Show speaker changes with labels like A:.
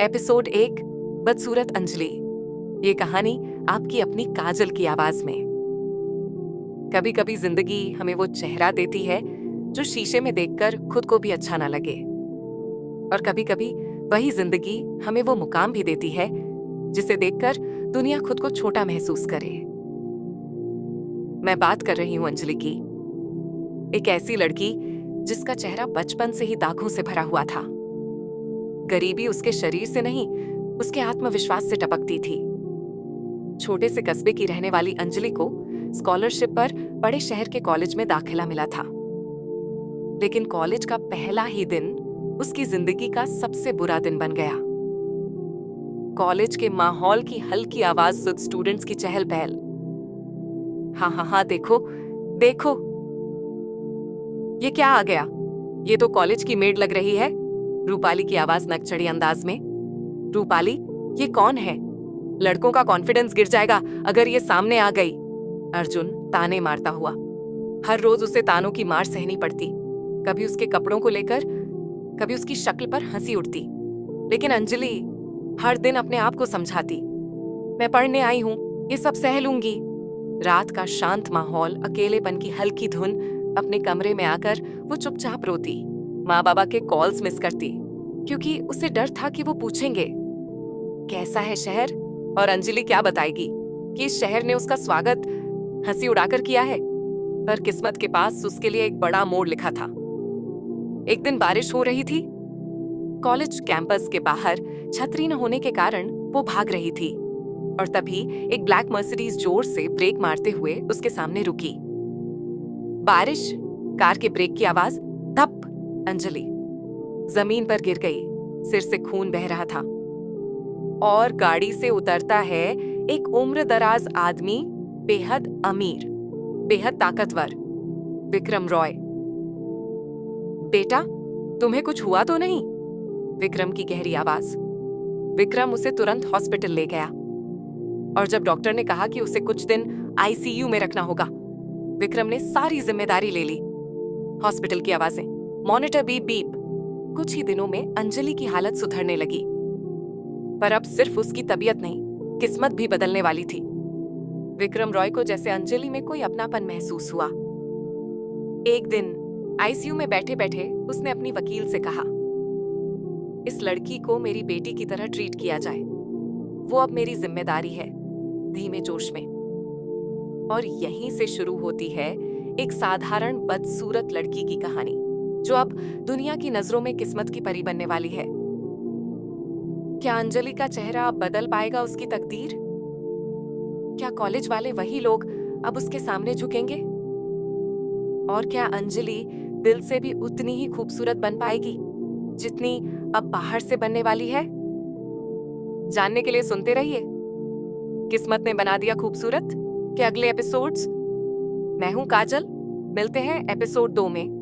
A: Episode 1 बदसूरत अंजलि। ये कहानी आपकी अपनी काजल की आवाज में। कभी कभी जिंदगी हमें वो चेहरा देती है जो शीशे में देखकर खुद को भी अच्छा ना लगे, और कभी कभी वही जिंदगी हमें वो मुकाम भी देती है जिसे देखकर दुनिया खुद को छोटा महसूस करे। मैं बात कर रही हूं अंजलि की, एक ऐसी लड़की जिसका चेहरा बचपन से ही दागों से भरा हुआ था। गरीबी उसके शरीर से नहीं, उसके आत्मविश्वास से टपकती थी। छोटे से कस्बे की रहने वाली अंजलि को स्कॉलरशिप पर बड़े शहर के कॉलेज में दाखिला मिला था। लेकिन कॉलेज का पहला ही दिन उसकी जिंदगी का सबसे बुरा दिन बन गया। कॉलेज के माहौल की हल्की आवाज सुध स्टूडेंट्स की चहल पहल। हाँ हाँ हाँ, देखो देखो, ये क्या आ गया? ये तो कॉलेज की मेड लग रही है। रूपाली की आवाज नकचढ़ी अंदाज में। रूपाली, ये कौन है? लड़कों का कॉन्फिडेंस गिर जाएगा अगर ये सामने आ गई। अर्जुन ताने मारता हुआ। हर रोज उसे तानों की मार सहनी पड़ती, कभी उसके कपड़ों को लेकर, कभी उसकी शक्ल पर हंसी उठती। लेकिन अंजलि हर दिन अपने आप को समझाती, मैं पढ़ने आई हूं, ये सब सह लूंगी। रात का शांत माहौल, अकेलेपन की हल्की धुन, अपने कमरे में आकर वो चुपचाप रोती। माँ बाबा के कॉल्स मिस करती, क्योंकि उसे डर था कि वो पूछेंगे कैसा है शहर, और अंजलि क्या बताएगी कि इस शहर ने उसका स्वागत हंसी उड़ाकर किया है। पर किस्मत के पास उसके लिए एक बड़ा मोड़ लिखा था। एक दिन बारिश हो रही थी। कॉलेज कैंपस के बाहर छतरी न होने के कारण वो भाग रही थी, और तभी एक ब्लैक मर्सिडीज जोर से ब्रेक मारते हुए उसके सामने रुकी। बारिश, कार के ब्रेक की आवाज, धप। अंजलि जमीन पर गिर गई, सिर से खून बह रहा था। और गाड़ी से उतरता है एक उम्रदराज आदमी, बेहद अमीर, बेहद ताकतवर, विक्रम रॉय। बेटा, तुम्हें कुछ हुआ तो नहीं? विक्रम की गहरी आवाज। विक्रम उसे तुरंत हॉस्पिटल ले गया, और जब डॉक्टर ने कहा कि उसे कुछ दिन आईसीयू में रखना होगा, विक्रम ने सारी जिम्मेदारी ले ली। हॉस्पिटल की आवाजें, मॉनिटर बीप बीप। कुछ ही दिनों में अंजलि की हालत सुधरने लगी, पर अब सिर्फ उसकी तबीयत नहीं, किस्मत भी बदलने वाली थी। विक्रम रॉय को जैसे अंजलि में कोई अपनापन महसूस हुआ। एक दिन आईसीयू में बैठे बैठे उसने अपनी वकील से कहा, इस लड़की को मेरी बेटी की तरह ट्रीट किया जाए, वो अब मेरी जिम्मेदारी है। धीमे जोश में। और यहीं से शुरू होती है एक साधारण बदसूरत लड़की की कहानी, जो अब दुनिया की नजरों में किस्मत की परी बनने वाली है। क्या अंजलि का चेहरा अब बदल पाएगा उसकी तकदीर? क्या कॉलेज वाले वही लोग अब उसके सामने झुकेंगे? और क्या अंजलि दिल से भी उतनी ही खूबसूरत बन पाएगी जितनी अब बाहर से बनने वाली है? जानने के लिए सुनते रहिए किस्मत ने बना दिया खूबसूरत के अगले एपिसोड्स। मैं हूं काजल, मिलते हैं एपिसोड 2 में।